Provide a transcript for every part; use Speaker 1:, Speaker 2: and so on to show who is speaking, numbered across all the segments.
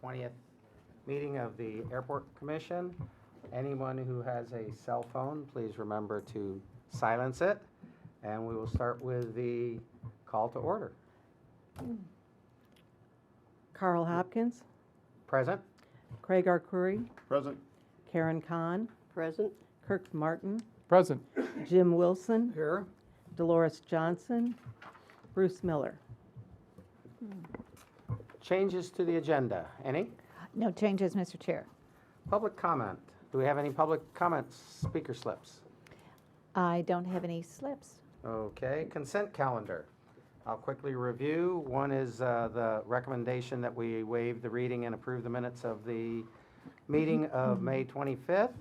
Speaker 1: 20th meeting of the Airport Commission. Anyone who has a cell phone, please remember to silence it. And we will start with the call to order.
Speaker 2: Carl Hopkins,
Speaker 1: Present?
Speaker 2: Craig Arcuri,
Speaker 3: Present.
Speaker 2: Karen Kahn,
Speaker 4: Present.
Speaker 2: Kirk Martin,
Speaker 3: Present.
Speaker 2: Jim Wilson,
Speaker 1: Here.
Speaker 2: Dolores Johnson, Bruce Miller.
Speaker 1: Changes to the agenda. Any?
Speaker 4: No changes, Mr. Chair.
Speaker 1: Public comment. Do we have any public comments, speaker slips?
Speaker 4: I don't have any slips.
Speaker 1: Okay, consent calendar. I'll quickly review. One is the recommendation that we waive the reading and approve the minutes of the meeting of May 25th.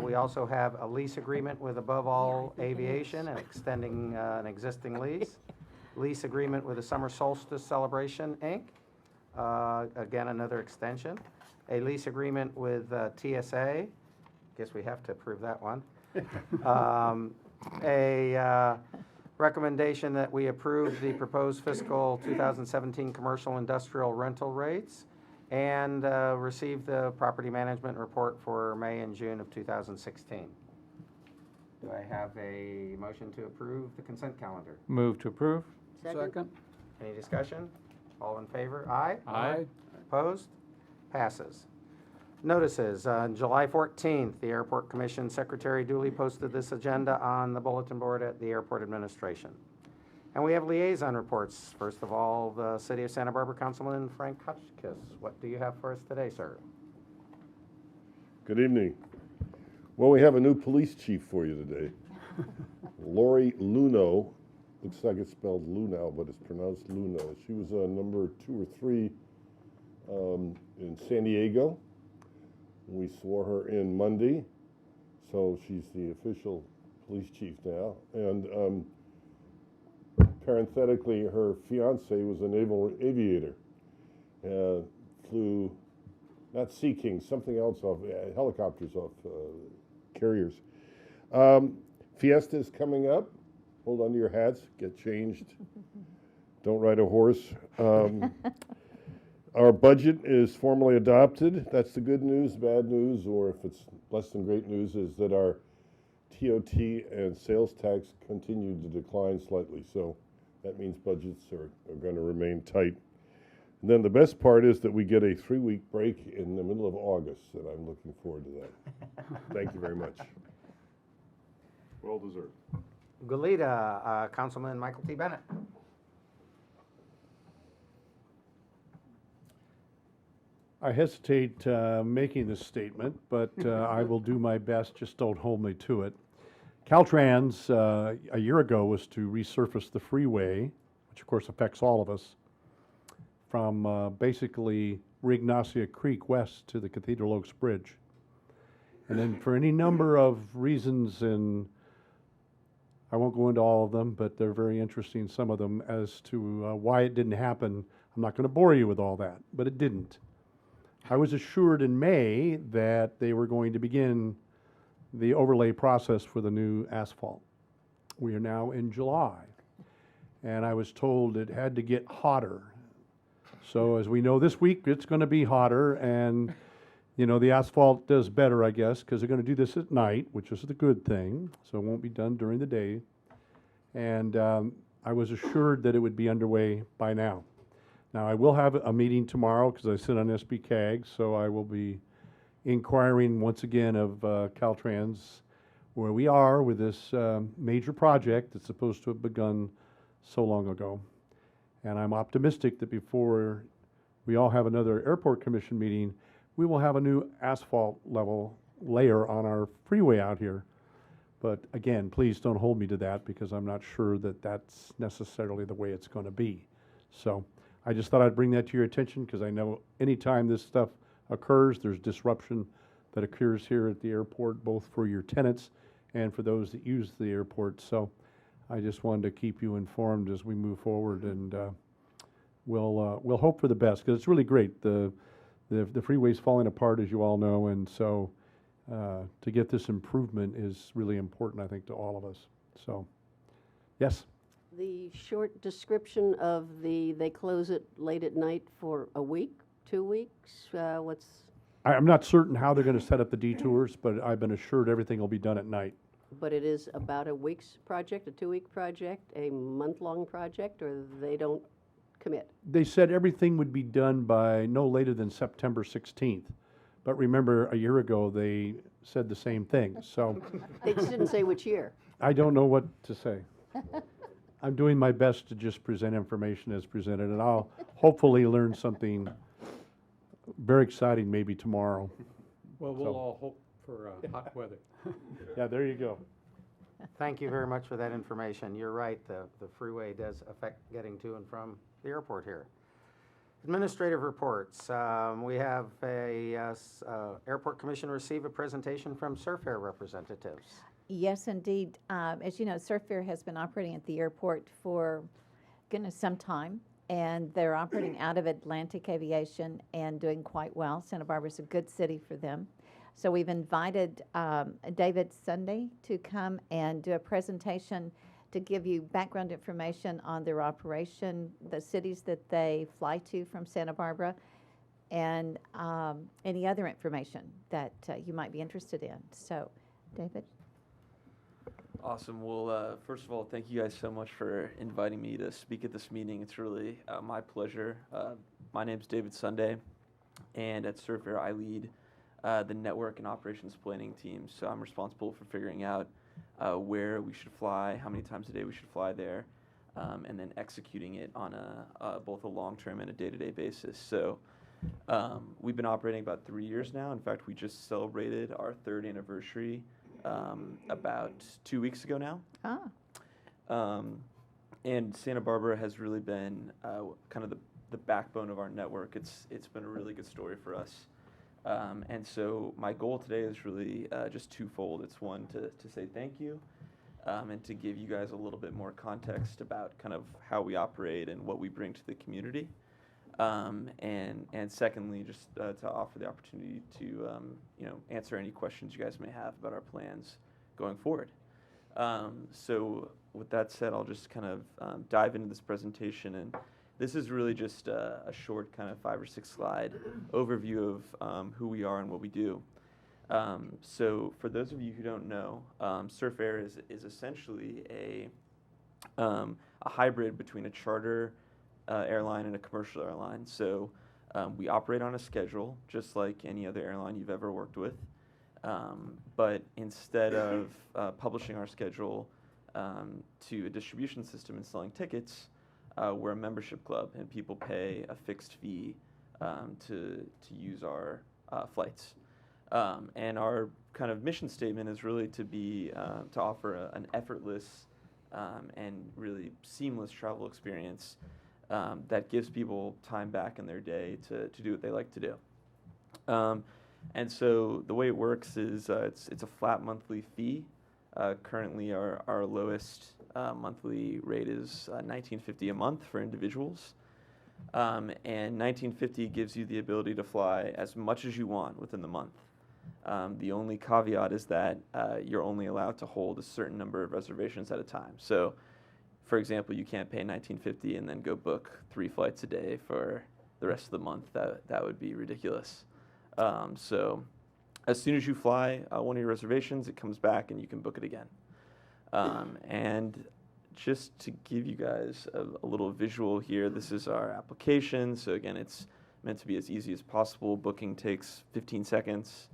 Speaker 1: We also have a lease agreement with Above All Aviation and extending an existing lease. Lease agreement with the Summer Solstice Celebration, Inc. Again, another extension. A lease agreement with TSA. Guess we have to approve that one. A recommendation that we approve the proposed fiscal 2017 commercial industrial rental rates and receive the property management report for May and June of 2016. Do I have a motion to approve the consent calendar?
Speaker 3: Move to approve.
Speaker 4: Second.
Speaker 1: Any discussion? All in favor? Aye.
Speaker 3: Aye.
Speaker 1: Opposed? Passes. Notices. On July 14th, the Airport Commission Secretary duly posted this agenda on the bulletin board at the Airport Administration. And we have liaison reports. First of all, the City of Santa Barbara Councilman Frank Hotchkiss. What do you have for us today, sir?
Speaker 5: Good evening. Well, we have a new police chief for you today. Lori Luno. Looks like it's spelled Lunow, but it's pronounced Luno. She was number 2 or 3 in San Diego. We swore her in Monday, so she's the official police chief now. And parenthetically, her fiance was a naval aviator. Flew, not Sea King, something else off, helicopters off carriers. Fiesta is coming up. Hold on to your hats, get changed. Don't ride a horse. Our budget is formally adopted. That's the good news. Bad news, or if it's less than great news, is that our TOT and sales tax continue to decline slightly. So that means budgets are going to remain tight. And then the best part is that we get a 3-week break in the middle of August, and I'm looking forward to that. Thank you very much. Well deserved.
Speaker 1: Goleta, Councilman Michael T. Bennett.
Speaker 6: I hesitate making this statement, but I will do my best. Just don't hold me to it. Caltrans, a year ago, was to resurface the freeway, which of course affects all of us, from basically Ignacia Creek west to the Cathedral Oaks Bridge. And then for any number of reasons, and I won't go into all of them, but they're very interesting, some of them, as to why it didn't happen. I'm not going to bore you with all that, but it didn't. I was assured in May that they were going to begin the overlay process for the new asphalt. We are now in July, and I was told it had to get hotter. So as we know this week, it's going to be hotter, and you know, the asphalt does better, I guess, because they're going to do this at night, which is the good thing, so it won't be done during the day. And I was assured that it would be underway by now. Now, I will have a meeting tomorrow because I sit on SBCAG, so I will be inquiring once again of Caltrans where we are with this major project that's supposed to have begun so long ago. And I'm optimistic that before we all have another Airport Commission meeting, we will have a new asphalt level layer on our freeway out here. But again, please don't hold me to that because I'm not sure that that's necessarily the way it's going to be. So I just thought I'd bring that to your attention because I know anytime this stuff occurs, there's disruption that occurs here at the airport, both for your tenants and for those that use the airport. So I just wanted to keep you informed as we move forward, and we'll hope for the best because it's really great. The freeway's falling apart, as you all know, and so to get this improvement is really important, I think, to all of us. So, yes?
Speaker 7: The short description of they close it late at night for a week
Speaker 3: 2 weeks? What's,
Speaker 6: I'm not certain how they're gonna set up the detours, but I've been assured everything will be done at night.
Speaker 3: but it is about a week's project, a 2-week project, a month-long project, or they don't commit?
Speaker 6: They said everything would be done by no later than September 16th. But remember, a year ago, they said the same thing, so
Speaker 3: They just didn't say which year.
Speaker 6: I don't know what to say. I'm doing my best to just present information as presented, and I'll hopefully learn something very exciting maybe tomorrow.
Speaker 7: Well,
Speaker 6: So-
Speaker 7: we'll all hope for hot weather.
Speaker 6: Yeah, there you go.
Speaker 1: Thank you very much for that information. You're right, the freeway does affect getting to and from the airport here. Administrative reports. We have Airport Commission receive a presentation from Surf Air representatives.
Speaker 4: Yes, indeed. As you know, Surf Air has been operating at the airport for, goodness, some time, and they're operating out of Atlantic Aviation and doing quite well. Santa Barbara's a good city for them. So we've invited David Sunday to come and do a presentation to give you background information on their operation, the cities that they fly to from Santa Barbara, and any other information that you might be interested in. So, David?
Speaker 8: Awesome. Well, first of all, thank you guys so much for inviting me to speak at this meeting. It's really my pleasure. My name's David Sunday, and at Surf Air, I lead the network and operations planning team. So I'm responsible for figuring out where we should fly, how many times a day we should fly there, and then executing it on both a long-term and a day-to-day basis. So we've been operating about 3 years now. In fact, we just celebrated our 3rd anniversary about 2 weeks ago now. And Santa Barbara has really been kind of the backbone of our network. It's been a really good story for us. And so my goal today is really just twofold. It's one, to say thank you, and to give you guys a little bit more context about kind of how we operate and what we bring to the community. And secondly, just to offer the opportunity to answer any questions you guys may have about our plans going forward. So with that said, I'll just kind of dive into this presentation, and this is really just a short kind of 5 or 6 slide overview of who we are and what we do. So for those of you who don't know, Surf Air is essentially a hybrid between a charter airline and a commercial airline. So we operate on a schedule, just like any other airline you've ever worked with. But instead of publishing our schedule to a distribution system and selling tickets, we're a membership club, and people pay a fixed fee to use our flights. And our kind of mission statement is really to offer an effortless and really seamless travel experience that gives people time back in their day to do what they like to do. And so the way it works is it's a flat monthly fee. Currently, our lowest monthly rate is $19.50 a month for individuals. And $19.50 gives you the ability to fly as much as you want within the month. The only caveat is that you're only allowed to hold a certain number of reservations at a time. So, for example, you can't pay $19.50 and then go book 3 flights a day for the rest of the month. That would be ridiculous. So as soon as you fly one of your reservations, it comes back and you can book it again. And just to give you guys a little visual here, this is our application. So again, it's meant to be as easy as possible. Booking takes 15 seconds.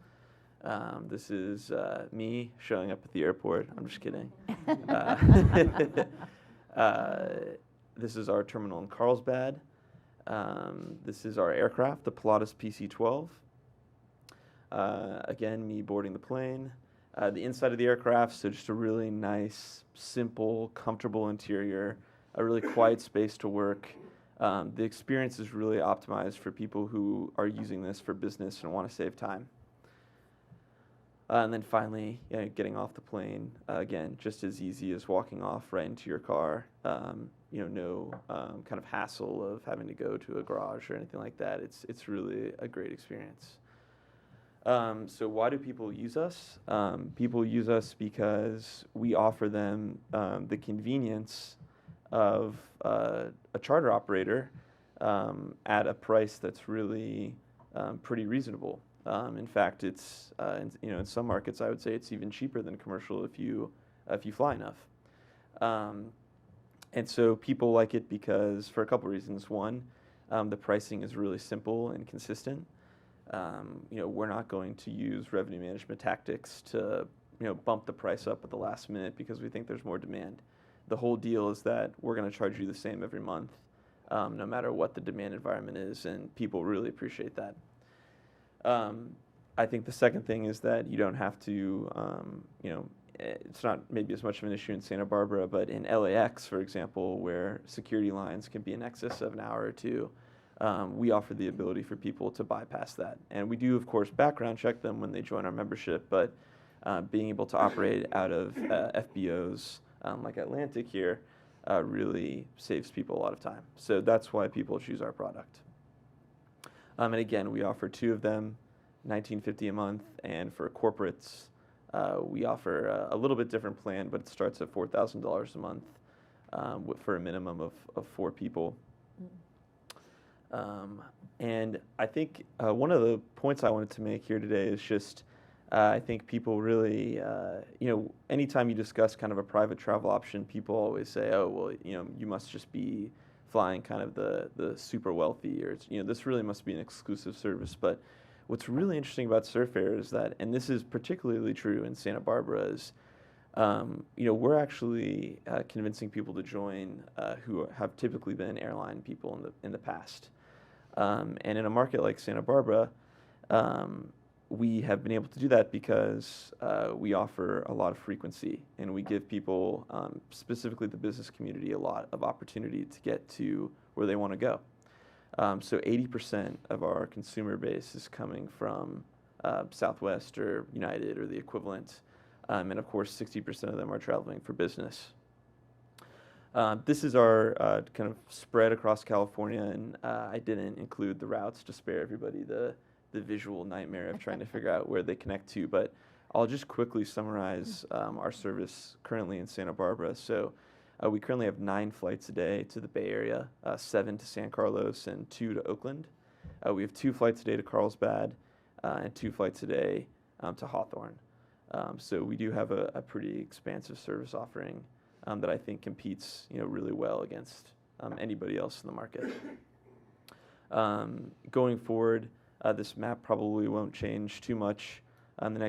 Speaker 8: This is me showing up at the airport. I'm just kidding. This is our terminal in Carlsbad. This is our aircraft, the Pilatus PC-12. Again, me boarding the plane. The inside of the aircraft, so just a really nice, simple, comfortable interior, a really quiet space to work. The experience is really optimized for people who are using this for business and want to save time. And then finally, getting off the plane, again, just as easy as walking off right into your car. No kind of hassle of having to go to a garage or anything like that. It's really a great experience. So why do people use us? People use us because we offer them the convenience of a charter operator at a price that's really pretty reasonable. In fact, it's in some markets I would say it's even cheaper than commercial if you fly enough. And so people like it because for a couple reasons. One, the pricing is really simple and consistent. We're not going to use revenue management tactics to bump the price up at the last minute because we think there's more demand. The whole deal is that we're going to charge you the same every month, no matter what the demand environment is, and people really appreciate that. I think the second thing is that you don't have to, it's not maybe as much of an issue in Santa Barbara, but in LAX, for example, where security lines can be in excess of an hour or two, we offer the ability for people to bypass that. And we do, of course, background check them when they join our membership, but being able to operate out of FBOs like Atlantic here really saves people a lot of time. So that's why people choose our product. And again, we offer 2 of them, $19.50 a month, and for corporates, we offer a little bit different plan, but it starts at $4,000 a month for a minimum of 4 people. And I think one of the points I wanted to make here today is just I think people really, anytime you discuss kind of a private travel option, people always say, oh, well, you must just be flying kind of the super wealthy, or this really must be an exclusive service. But what's really interesting about Surf Air is that, and this is particularly true in Santa Barbara, is we're actually convincing people to join who have typically been airline people in the past. And in a market like Santa Barbara, we have been able to do that because we offer a lot of frequency, and we give people, specifically the business community, a lot of opportunity to get to where they want to go. So 80% of our consumer base is coming from Southwest or United or the equivalent, and of course 60% of them are traveling for business. This is our kind of spread across California, and I didn't include the routes to spare everybody the visual nightmare of trying to figure out where they connect to, but I'll just quickly summarize our service currently in Santa Barbara. So we currently have 9 flights a day to the Bay Area, 7 to San Carlos, and 2 to Oakland. We have 2 flights a day to Carlsbad, and 2 flights a day to Hawthorne. So we do have a pretty expansive service offering that I think competes really well against anybody else in the market. Going forward, this map probably won't change too much in the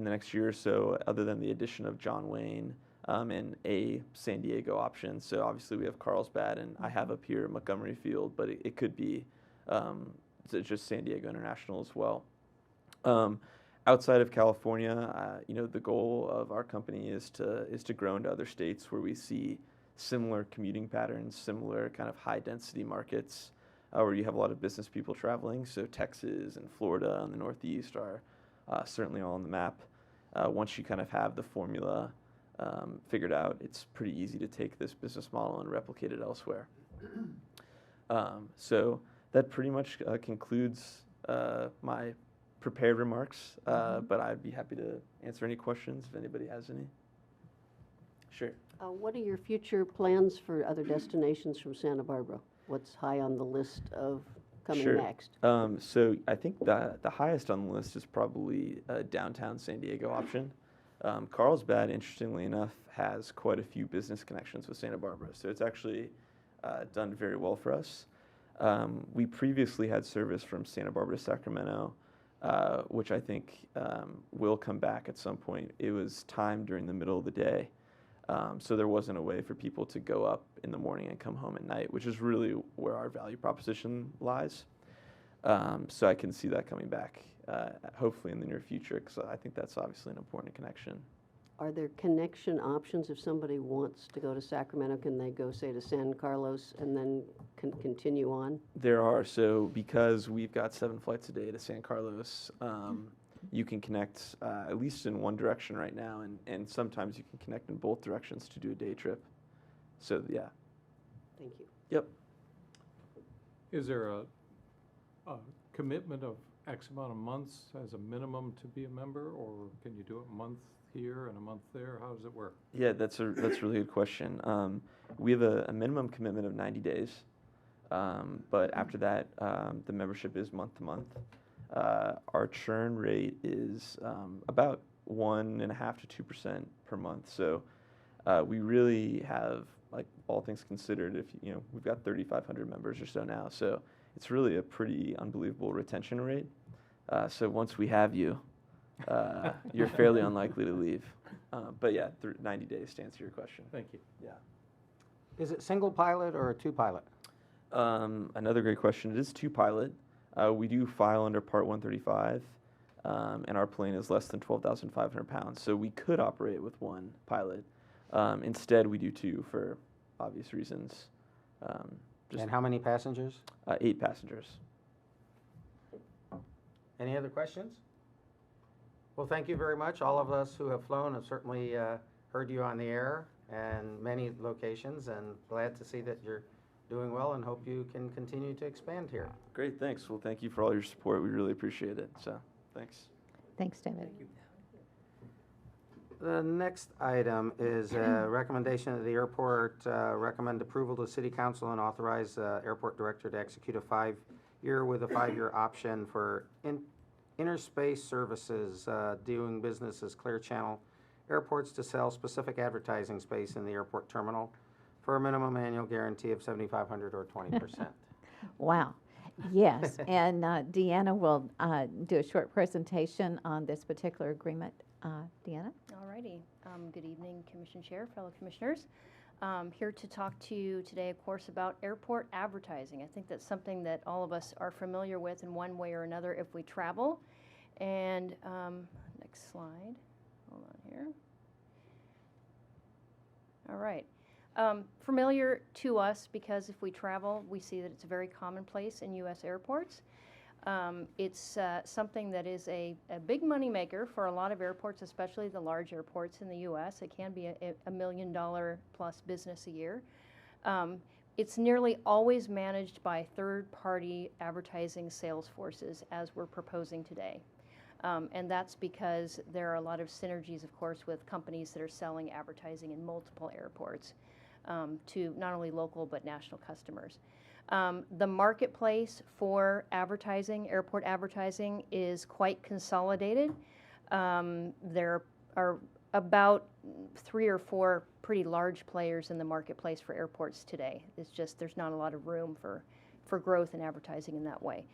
Speaker 8: next year or so, other than the addition of John Wayne and a San Diego option. So obviously we have Carlsbad, and I have up here Montgomery Field, but it could be just San Diego International as well. Outside of California, the goal of our company is to grow into other states where we see similar commuting patterns, similar kind of high density markets, where you have a lot of business people traveling. So Texas and Florida and the Northeast are certainly all on the map. Once you kind of have the formula figured out, it's pretty easy to take this business model and replicate it elsewhere. So that pretty much concludes my prepared remarks, but I'd be happy to answer any questions if anybody has any. Sure.
Speaker 3: What are your future plans for other destinations from Santa Barbara? What's high on the list of coming
Speaker 8: Sure.
Speaker 3: next?
Speaker 8: So I think the highest on the list is probably a downtown San Diego option. Carlsbad, interestingly enough, has quite a few business connections with Santa Barbara, so it's actually done very well for us. We previously had service from Santa Barbara to Sacramento, which I think will come back at some point. It was timed during the middle of the day, so there wasn't a way for people to go up in the morning and come home at night, which is really where our value proposition lies. So I can see that coming back, hopefully in the near future, because I think that's obviously an important connection.
Speaker 3: Are there connection options if somebody wants to go to Sacramento? Can they go, say, to San Carlos and then continue on?
Speaker 8: There are. So because we've got 7 flights a day to San Carlos, you can connect at least in one direction right now, and sometimes you can connect in both directions to do a day trip. So yeah.
Speaker 3: Thank you.
Speaker 8: Yep.
Speaker 7: Is there a commitment of X amount of months as a minimum to be a member, or can you do it a month here and a month there? How does it work?
Speaker 8: Yeah, that's a really good question. We have a minimum commitment of 90 days. But after that, the membership is month to month. Our churn rate is about 1.5% to 2% per month. So we really have, like, all things considered, if you know, we've got 3,500 members or so now. So it's really a pretty unbelievable retention rate. So once we have you, you're fairly unlikely to leave. But yeah, 90 days to answer your question.
Speaker 7: Thank you.
Speaker 8: Yeah.
Speaker 1: Is it single pilot or a two pilot?
Speaker 8: Another great question. It is 2 pilot. We do file under Part 135, and our plane is less than 12,500 pounds. So we could operate with 1 pilot. Instead, we do 2 for obvious reasons. Just
Speaker 1: And how many passengers?
Speaker 8: 8 passengers.
Speaker 1: Any other questions? Well, thank you very much. All of us who have flown have certainly heard you on the air and many locations, and glad to see that you're doing well and hope you can continue to expand here.
Speaker 8: Great, thanks. Well, thank you for all your support. We really appreciate it. So, thanks.
Speaker 4: Thanks, David.
Speaker 1: The next item is a recommendation of the airport, recommend approval to City Council and authorize airport director to execute a 5-year with a 5-year option for Interspace Services, doing business as Clear Channel Airports, to sell specific advertising space in the airport terminal for a minimum annual guarantee of $7,500 or 20%.
Speaker 4: Wow. Yes, and Deanna will do a short presentation on this particular agreement. Deanna?
Speaker 9: Alrighty. Good evening, Commission Chair, fellow commissioners. Here to talk to you today, of course, about airport advertising. I think that's something that all of us are familiar with in one way or another if we travel. And next slide. Hold on here. All right. Familiar to us because if we travel, we see that it's very commonplace in U.S. airports. It's something that is a big money maker for a lot of airports, especially the large airports in the U.S. It can be a $1 million plus business a year. It's nearly always managed by third-party advertising sales forces, as we're proposing today. And that's because there are a lot of synergies, of course, with companies that are selling advertising in multiple airports to not only local but national customers. The marketplace for advertising, airport advertising, is quite consolidated. There are about 3 or 4 pretty large players in the marketplace for airports today. It's just there's not a lot of room for growth in advertising in that way.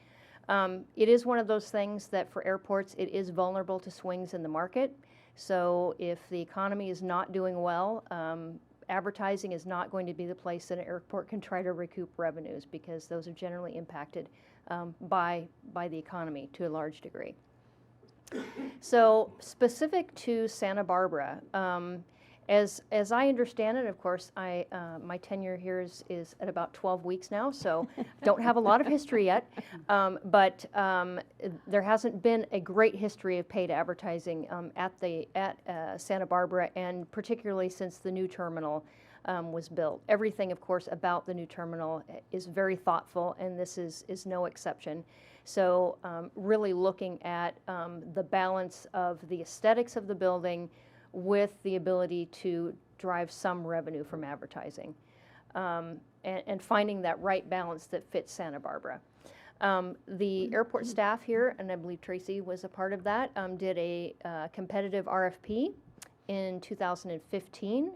Speaker 9: It is one of those things that for airports, it is vulnerable to swings in the market. So if the economy is not doing well, advertising is not going to be the place that an airport can try to recoup revenues, because those are generally impacted by the economy to a large degree. So specific to Santa Barbara, as I understand it, of course, my tenure here is at about 12 weeks now, so don't have a lot of history yet, but there hasn't been a great history of paid advertising at Santa Barbara, and particularly since the new terminal was built. Everything, of course, about the new terminal is very thoughtful, and this is no exception. So really looking at the balance of the aesthetics of the building with the ability to drive some revenue from advertising, and finding that right balance that fits Santa Barbara. The airport staff here, and I believe Tracy was a part of that, did a competitive RFP in 2015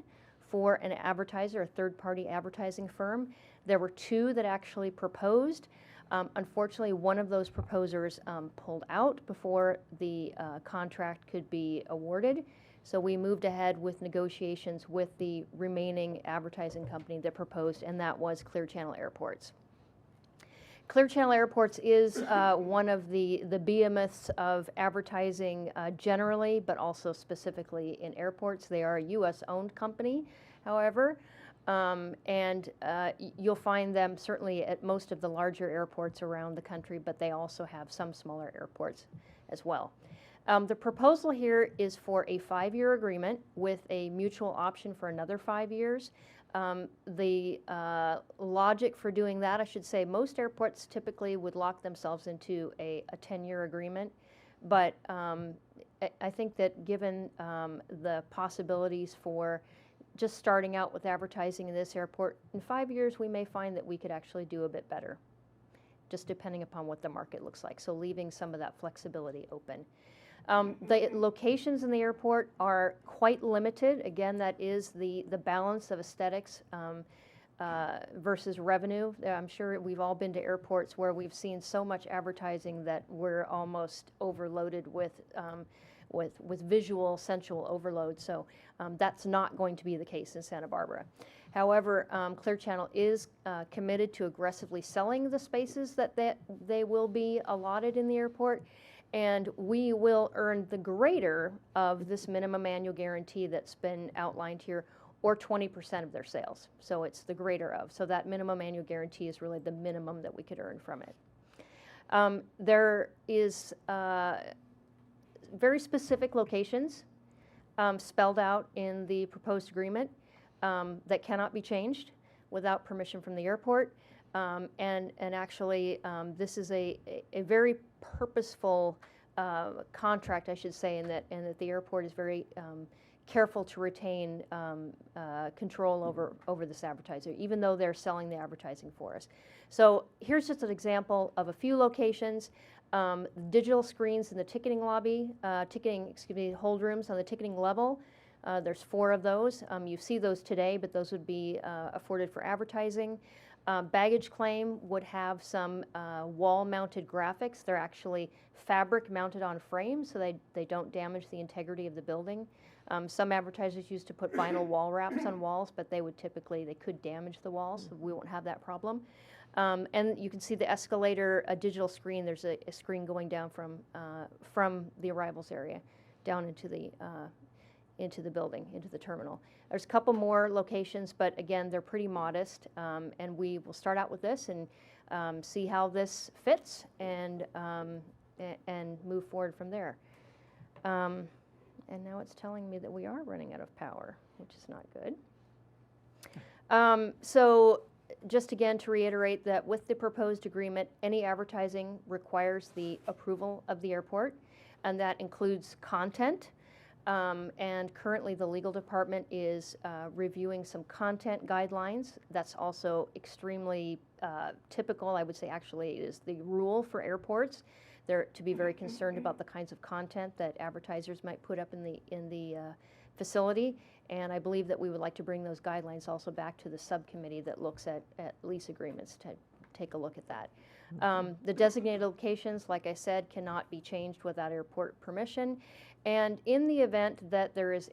Speaker 9: for an advertiser, a third-party advertising firm. There were 2 that actually proposed. Unfortunately, one of those proposers pulled out before the contract could be awarded. So we moved ahead with negotiations with the remaining advertising company that proposed, and that was Clear Channel Airports. Clear Channel Airports is one of the behemoths of advertising generally, but also specifically in airports. They are a U.S.-owned company, however, and you'll find them certainly at most of the larger airports around the country, but they also have some smaller airports as well. The proposal here is for a 5-year agreement with a mutual option for another 5 years. The logic for doing that, I should say, most airports typically would lock themselves into a 10-year agreement, but I think that given the possibilities for just starting out with advertising in this airport. In 5 years, we may find that we could actually do a bit better, just depending upon what the market looks like. So leaving some of that flexibility open. The locations in the airport are quite limited. Again, that is the balance of aesthetics versus revenue. I'm sure we've all been to airports where we've seen so much advertising that we're almost overloaded with visual, sensual overload. So that's not going to be the case in Santa Barbara. However, Clear Channel is committed to aggressively selling the spaces that they will be allotted in the airport, and we will earn the greater of this minimum annual guarantee that's been outlined here, or 20% of their sales. So it's the greater of. So that minimum annual guarantee is really the minimum that we could earn from it. There is very specific locations spelled out in the proposed agreement that cannot be changed without permission from the airport. And actually, this is a very purposeful contract, I should say, and that the airport is very careful to retain control over this advertiser, even though they're selling the advertising for us. So here's just an example of a few locations. Digital screens in the ticketing lobby, hold rooms on the ticketing level. There's 4 of those. You see those today, but those would be afforded for advertising. Baggage claim would have some wall-mounted graphics. They're actually fabric mounted on frames, so they don't damage the integrity of the building. Some advertisers used to put vinyl wall wraps on walls, but they could damage the walls, so we won't have that problem. And you can see the escalator, a digital screen. There's a screen going down from the arrivals area down into the building, into the terminal. There's a couple more locations, but again, they're pretty modest. And we will start out with this and see how this fits and move forward from there. And now it's telling me that we are running out of power, which is not good. So just again to reiterate that with the proposed agreement, any advertising requires the approval of the airport, and that includes content. And currently the legal department is reviewing some content guidelines. That's also extremely typical, I would say actually is the rule for airports. They're to be very concerned about the kinds of content that advertisers might put up in the facility. And I believe that we would like to bring those guidelines also back to the subcommittee that looks at lease agreements to take a look at that. The designated locations, like I said, cannot be changed without airport permission. And in the event that there's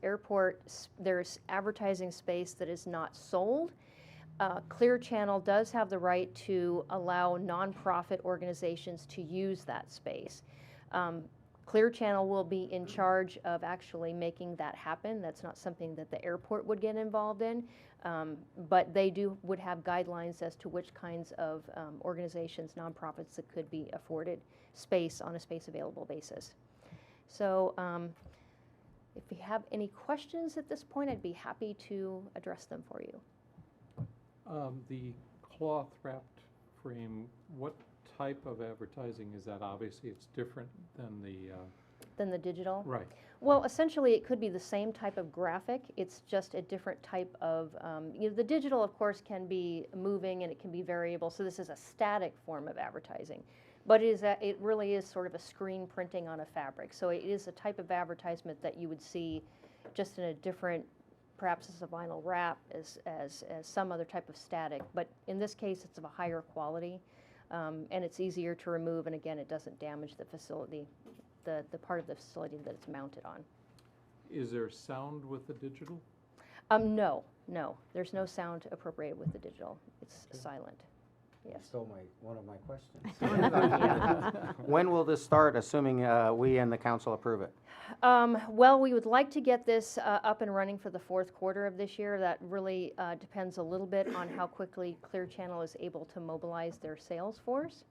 Speaker 9: advertising space that is not sold, Clear Channel does have the right to allow nonprofit organizations to use that space. Clear Channel will be in charge of actually making that happen. That's not something that the airport would get involved in, but they would have guidelines as to which kinds of organizations, nonprofits that could be afforded space on a space available basis. So if you have any questions at this point, I'd be happy to address them for you.
Speaker 7: The cloth wrapped frame, what type of advertising is that? Obviously, it's different than
Speaker 9: the digital?
Speaker 7: Right.
Speaker 9: Well, essentially, it could be the same type of graphic. It's just a different type of, the digital, of course, can be moving and it can be variable. So this is a static form of advertising. But it really is sort of a screen printing on a fabric. So it is a type of advertisement that you would see just in a different, perhaps as a vinyl wrap, as some other type of static. But in this case, it's of a higher quality, and it's easier to remove. And again, it doesn't damage the facility, the part of the facility that it's mounted on.
Speaker 7: Is there sound with the digital?
Speaker 9: No. There's no sound appropriated with the digital. It's silent. Yes.
Speaker 1: Stole one of my questions. When will this start, assuming we and the council approve it?
Speaker 9: Well, we would like to get this up and running for the fourth quarter of this year. That really depends a little bit on how quickly Clear Channel is able to mobilize their sales force.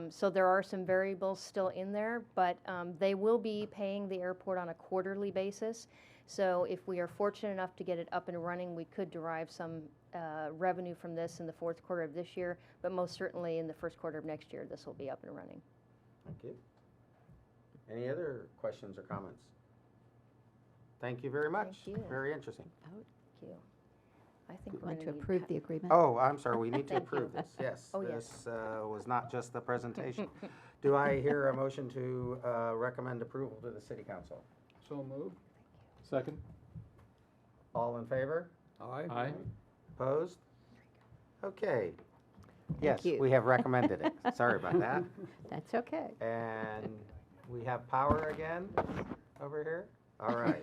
Speaker 9: So there are some variables still in there, but they will be paying the airport on a quarterly basis. So if we are fortunate enough to get it up and running, we could derive some revenue from this in the fourth quarter of this year, but most certainly in the first quarter of next year, this will be up and running.
Speaker 1: Thank you. Any other questions or comments? Thank you very much.
Speaker 9: Thank you.
Speaker 1: Very interesting.
Speaker 9: you. I think
Speaker 4: You
Speaker 9: we're
Speaker 4: want
Speaker 9: gonna
Speaker 4: to
Speaker 9: need
Speaker 4: approve
Speaker 9: pa-
Speaker 4: the agreement?
Speaker 1: Oh, I'm sorry, we need to
Speaker 9: Thank you.
Speaker 1: approve this, yes.
Speaker 9: Oh, yes.
Speaker 1: This was not just the presentation. Do I hear a motion to recommend approval to the city council?
Speaker 7: So moved. Second.
Speaker 1: All in favor?
Speaker 7: Aye.
Speaker 1: Opposed? Okay. Yes,
Speaker 4: you.
Speaker 1: we have recommended it. Sorry about that.
Speaker 4: That's okay.
Speaker 1: And we have power again over here? All right.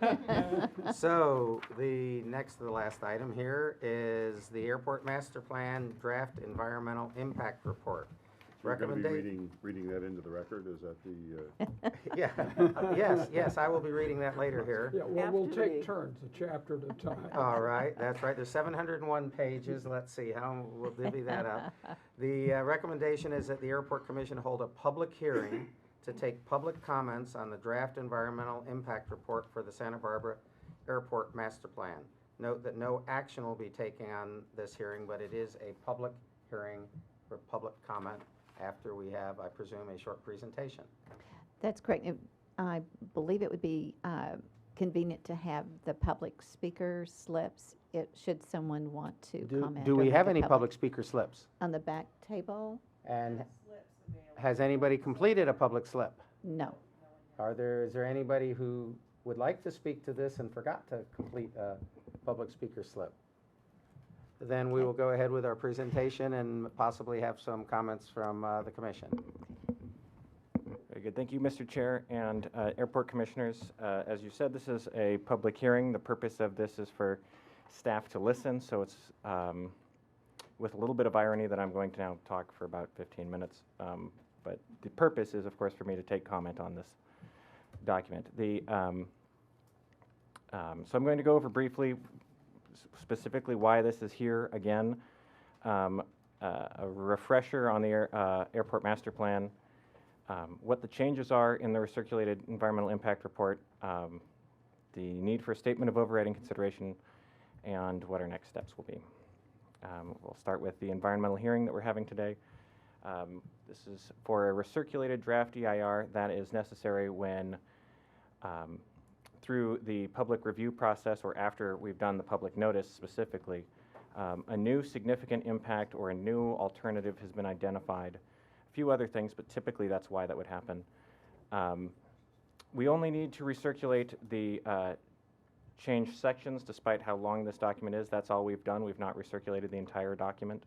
Speaker 1: So the next to the last item here is the Airport Master Plan Draft Environmental Impact Report.
Speaker 5: You're gonna be
Speaker 1: Recommendation.
Speaker 5: reading that into the record, is that the,
Speaker 1: Yeah, yes, I will be reading that later here.
Speaker 10: Yeah, well, we'll
Speaker 3: After me.
Speaker 10: take turns, a chapter at a time.
Speaker 1: All right, that's right. There's 701 pages. Let's see, how we'll divvy that up. The recommendation is that the Airport Commission hold a public hearing to take public comments on the draft environmental impact report for the Santa Barbara Airport Master Plan. Note that no action will be taken on this hearing, but it is a public hearing for public comment after we have, I presume, a short presentation.
Speaker 4: That's correct. I believe it would be convenient to have the public speaker slips, should someone want to comment.
Speaker 1: Do
Speaker 4: or
Speaker 1: we
Speaker 4: make
Speaker 1: have
Speaker 4: a
Speaker 1: any public speaker slips?
Speaker 4: On the back table?
Speaker 1: And has anybody completed a public slip?
Speaker 4: No.
Speaker 1: Is there anybody who would like to speak to this and forgot to complete a public speaker slip? Then we will go ahead with our presentation and possibly have some comments from the commission.
Speaker 11: Very good. Thank you, Mr. Chair and Airport Commissioners. As you said, this is a public hearing. The purpose of this is for staff to listen, so it's with a little bit of irony that I'm going to now talk for about 15 minutes. But the purpose is, of course, for me to take comment on this document. So I'm going to go over briefly specifically why this is here again, a refresher on the Airport Master Plan, what the changes are in the recirculated environmental impact report, the need for a statement of overriding consideration, and what our next steps will be. We'll start with the environmental hearing that we're having today. This is for a recirculated draft EIR that is necessary when through the public review process or after we've done the public notice specifically, a new significant impact or a new alternative has been identified. A few other things, but typically that's why that would happen. We only need to recirculate the changed sections despite how long this document is. That's all we've done. We've not recirculated the entire document.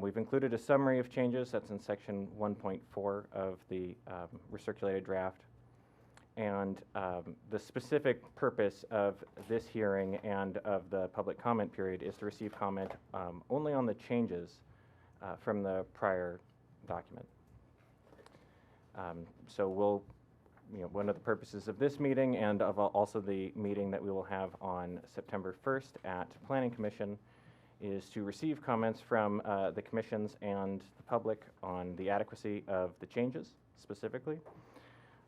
Speaker 11: We've included a summary of changes. That's in section 1.4 of the recirculated draft. And the specific purpose of this hearing and of the public comment period is to receive comment only on the changes from the prior document. So one of the purposes of this meeting and of also the meeting that we will have on September 1st at Planning Commission is to receive comments from the commissions and the public on the adequacy of the changes specifically.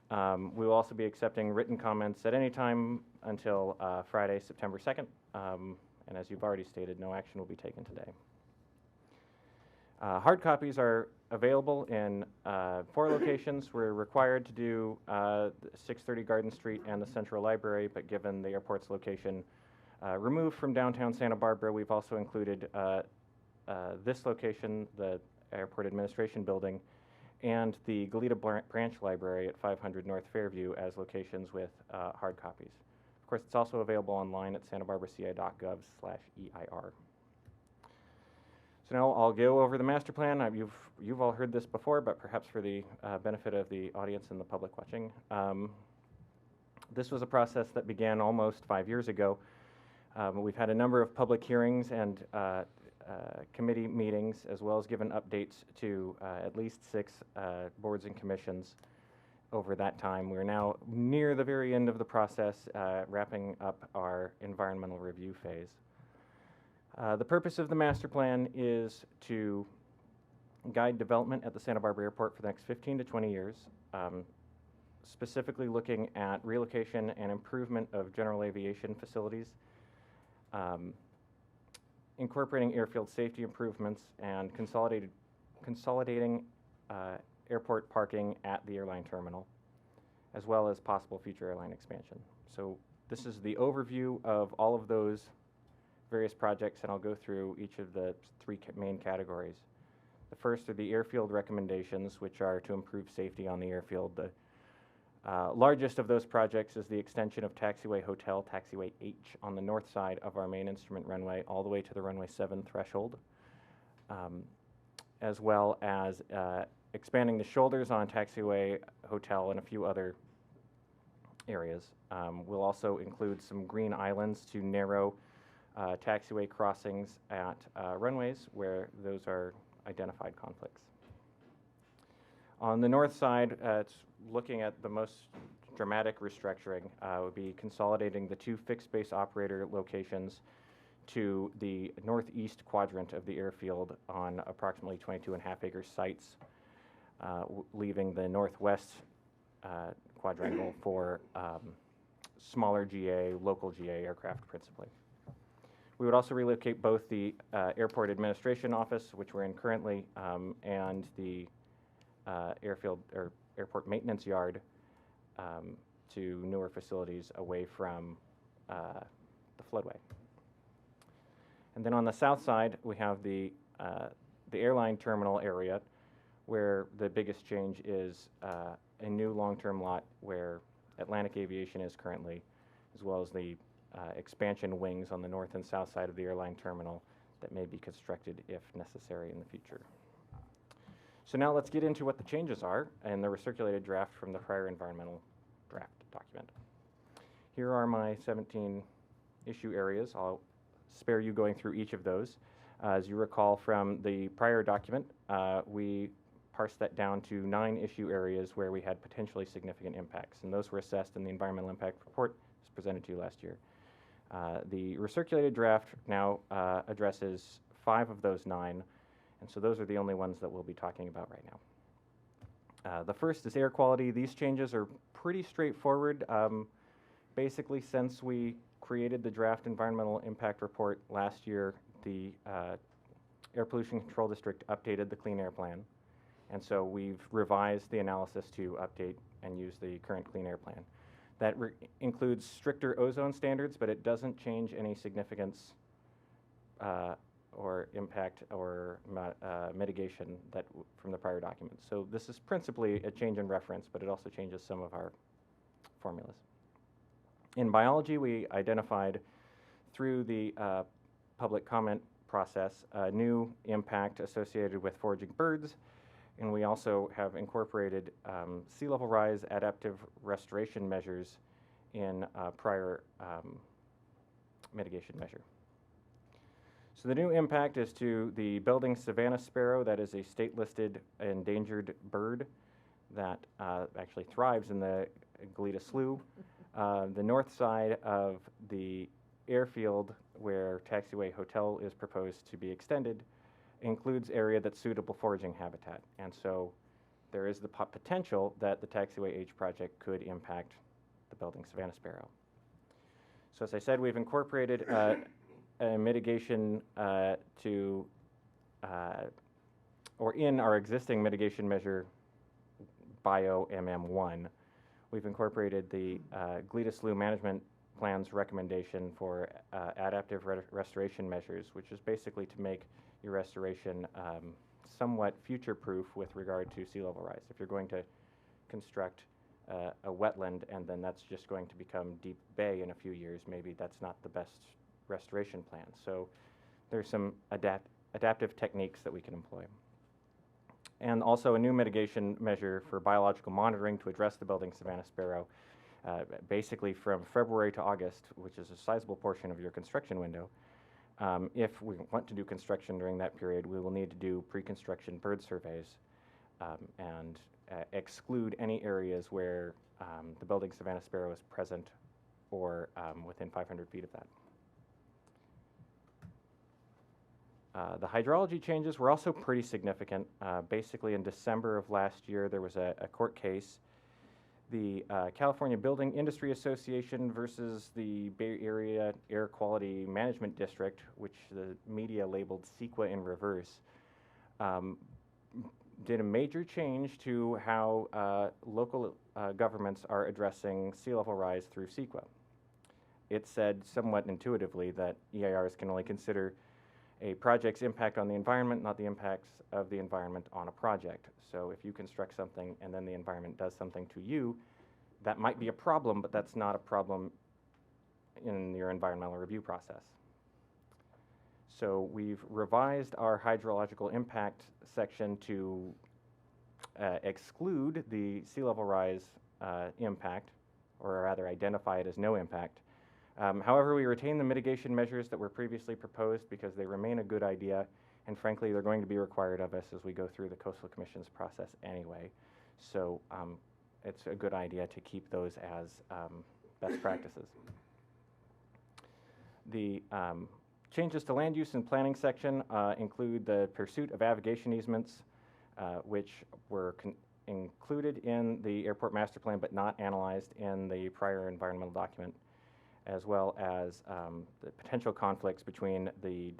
Speaker 11: We will also be accepting written comments at any time until Friday, September 2nd. And as you've already stated, no action will be taken today. Hard copies are available in 4 locations. We're required to do 630 Garden Street and the Central Library, but given the airport's location removed from downtown Santa Barbara, we've also included this location, the Airport Administration Building, and the Goleta Branch Library at 500 North Fairview as locations with hard copies. Of course, it's also available online at santabarbaraca.gov/EIR. So now I'll go over the master plan. You've all heard this before, but perhaps for the benefit of the audience and the public watching. This was a process that began almost 5 years ago. We've had a number of public hearings and committee meetings, as well as given updates to at least 6 boards and commissions over that time. We're now near the very end of the process, wrapping up our environmental review phase. The purpose of the master plan is to guide development at the Santa Barbara Airport for the next 15 to 20 years, specifically looking at relocation and improvement of general aviation facilities, incorporating airfield safety improvements, and consolidating airport parking at the airline terminal, as well as possible future airline expansion. So this is the overview of all of those various projects, and I'll go through each of the three main categories. The first are the airfield recommendations, which are to improve safety on the airfield. The largest of those projects is the extension of Taxiway Hotel, Taxiway H, on the north side of our main instrument runway, all the way to the runway 7 threshold, as well as expanding the shoulders on Taxiway Hotel and a few other areas. We'll also include some green islands to narrow taxiway crossings at runways where those are identified conflicts. On the north side, it's looking at the most dramatic restructuring, would be consolidating the 2 fixed base operator locations to the northeast quadrant of the airfield on approximately 22.5 acre sites, leaving the northwest quadrangle for smaller GA, local GA aircraft principally. We would also relocate both the airport administration office, which we're in currently, and the airport maintenance yard to newer facilities away from the floodway. And then on the south side, we have the airline terminal area, where the biggest change is a new long-term lot where Atlantic Aviation is currently, as well as the expansion wings on the north and south side of the airline terminal that may be constructed if necessary in the future. So now let's get into what the changes are in the recirculated draft from the prior environmental draft document. Here are my 17 issue areas. I'll spare you going through each of those. As you recall from the prior document, we parsed that down to 9 issue areas where we had potentially significant impacts, and those were assessed in the environmental impact report that was presented to you last year. The recirculated draft now addresses 5 of those 9, and so those are the only ones that we'll be talking about right now. The first is air quality. These changes are pretty straightforward. Basically, since we created the draft environmental impact report last year, the Air Pollution Control District updated the Clean Air Plan, and so we've revised the analysis to update and use the current Clean Air Plan. That includes stricter ozone standards, but it doesn't change any significance or impact or mitigation from the prior document. So this is principally a change in reference, but it also changes some of our formulas. In biology, we identified through the public comment process a new impact associated with foraging birds, and we also have incorporated sea level rise adaptive restoration measures in prior mitigation measure. So the new impact is to the Belding Savannah sparrow. That is a state-listed endangered bird that actually thrives in the Goleta Slough. The north side of the airfield where Taxiway Hotel is proposed to be extended includes area that's suitable foraging habitat. And so there is the potential that the Taxiway H project could impact the Belding Savannah sparrow. So as I said, we've incorporated a mitigation or in our existing mitigation measure, Bio-MM1, we've incorporated the Goleta Slough Management Plan's recommendation for adaptive restoration measures, which is basically to make your restoration somewhat future-proof with regard to sea level rise. If you're going to construct a wetland and then that's just going to become deep bay in a few years, maybe that's not the best restoration plan. So there's some adaptive techniques that we can employ. And also a new mitigation measure for biological monitoring to address the Belding Savannah sparrow, basically from February to August, which is a sizable portion of your construction window. If we want to do construction during that period, we will need to do pre-construction bird surveys and exclude any areas where the Belding Savannah sparrow is present or within 500 feet of that. The hydrology changes were also pretty significant. Basically, in December of last year, there was a court case. The California Building Industry Association versus the Bay Area Air Quality Management District, which the media labeled CEQA in reverse, did a major change to how local governments are addressing sea level rise through CEQA. it said somewhat intuitively that EIRs can only consider a project's impact on the environment, not the impacts of the environment on a project. So if you construct something and then the environment does something to you, that might be a problem, but that's not a problem in your environmental review process. So we've revised our hydrological impact section to exclude the sea level rise impact, or rather identify it as no impact. However, we retain the mitigation measures that were previously proposed because they remain a good idea, and frankly, they're going to be required of us as we go through the Coastal Commission's process anyway. So it's a good idea to keep those as best practices. The changes to land use and planning section include the pursuit of avigation easements, which were included in the airport master plan but not analyzed in the prior environmental document, as well as the potential conflicts between the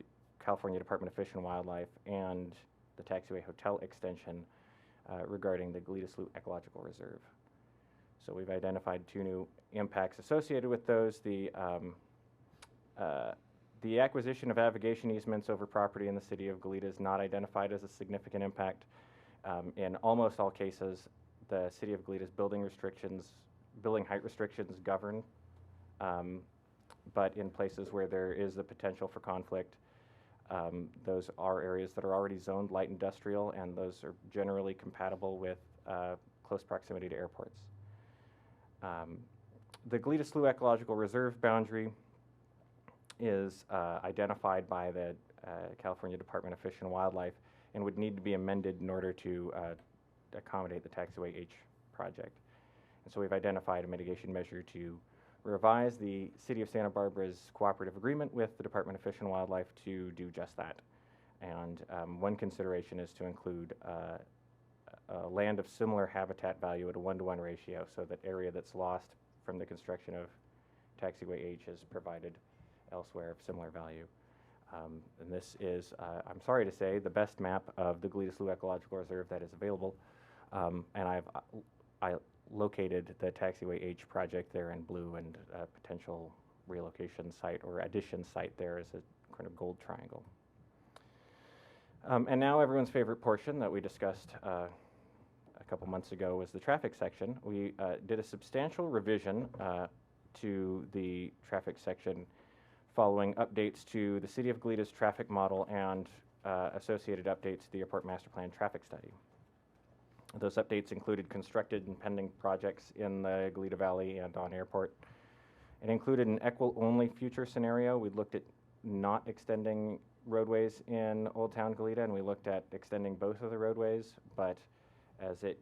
Speaker 11: California Department of Fish and Wildlife and the Taxiway Hotel extension regarding the Goleta Slough Ecological Reserve. So we've identified 2 new impacts associated with those. The acquisition of avigation easements over property in the city of Goleta is not identified as a significant impact. In almost all cases, the city of Goleta's building height restrictions govern, but in places where there is the potential for conflict, those are areas that are already zoned light industrial, and those are generally compatible with close proximity to airports. The Goleta Slough Ecological Reserve boundary is identified by the California Department of Fish and Wildlife and would need to be amended in order to accommodate the Taxiway H project. And so we've identified a mitigation measure to revise the City of Santa Barbara's cooperative agreement with the Department of Fish and Wildlife to do just that. And one consideration is to include land of similar habitat value at a 1-to-1 ratio, so that area that's lost from the construction of Taxiway H is provided elsewhere of similar value. And this is, I'm sorry to say, the best map of the Goleta Slough Ecological Reserve that is available. And I located the Taxiway H project there in blue, and a potential relocation site or addition site there is a kind of gold triangle. And now everyone's favorite portion that we discussed a couple months ago was the traffic section. We did a substantial revision to the traffic section following updates to the City of Goleta's traffic model and associated updates to the Airport Master Plan traffic study. Those updates included constructed and pending projects in the Goleta Valley and on airport. It included an EQUIL-only future scenario. We looked at not extending roadways in Old Town Goleta, and we looked at extending both of the roadways, but as it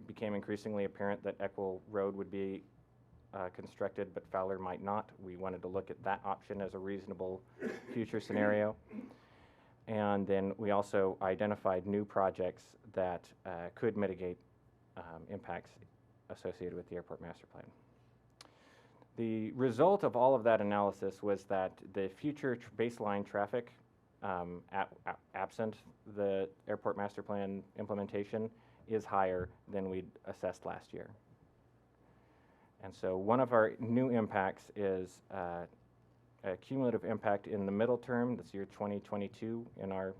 Speaker 11: became increasingly apparent that EQUIL Road would be constructed, but Fowler might not, we wanted to look at that option as a reasonable future scenario. And then we also identified new projects that could mitigate impacts associated with the Airport Master Plan. The result of all of that analysis was that the future baseline traffic absent the Airport Master Plan implementation is higher than we'd assessed last year. And so one of our new impacts is a cumulative impact in the middle term, this year 2022 in our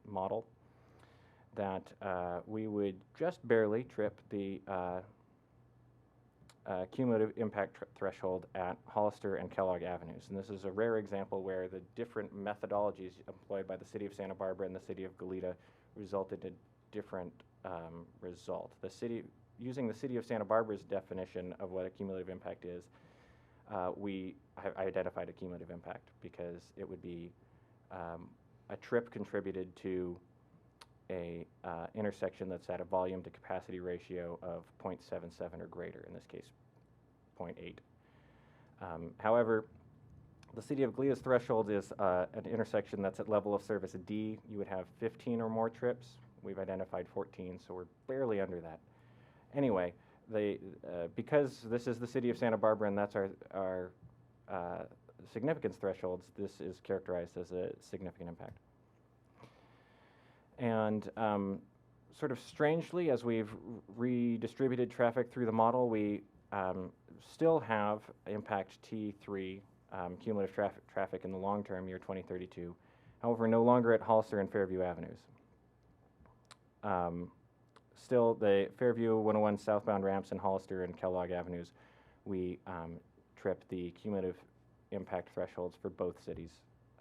Speaker 11: model, that we would just barely trip the cumulative impact threshold at Hollister and Kellogg Avenues. And this is a rare example where the different methodologies employed by the City of Santa Barbara and the City of Goleta resulted in different result. Using the City of Santa Barbara's definition of what a cumulative impact is, I identified a cumulative impact because it would be a trip contributed to a intersection that's at a volume to capacity ratio of 0.77 or greater, in this case 0.8. However, the City of Goleta's threshold is an intersection that's at level of service D. You would have 15 or more trips. We've identified 14, so we're barely under that. Anyway, because this is the City of Santa Barbara and that's our significance thresholds, this is characterized as a significant impact. And sort of strangely, as we've redistributed traffic through the model, we still have impact T3 cumulative traffic in the long term, year 2032. However, no longer at Hollister and Fairview Avenues. Still, the Fairview 101 southbound ramps in Hollister and Kellogg Avenues, we trip the cumulative impact thresholds for both cities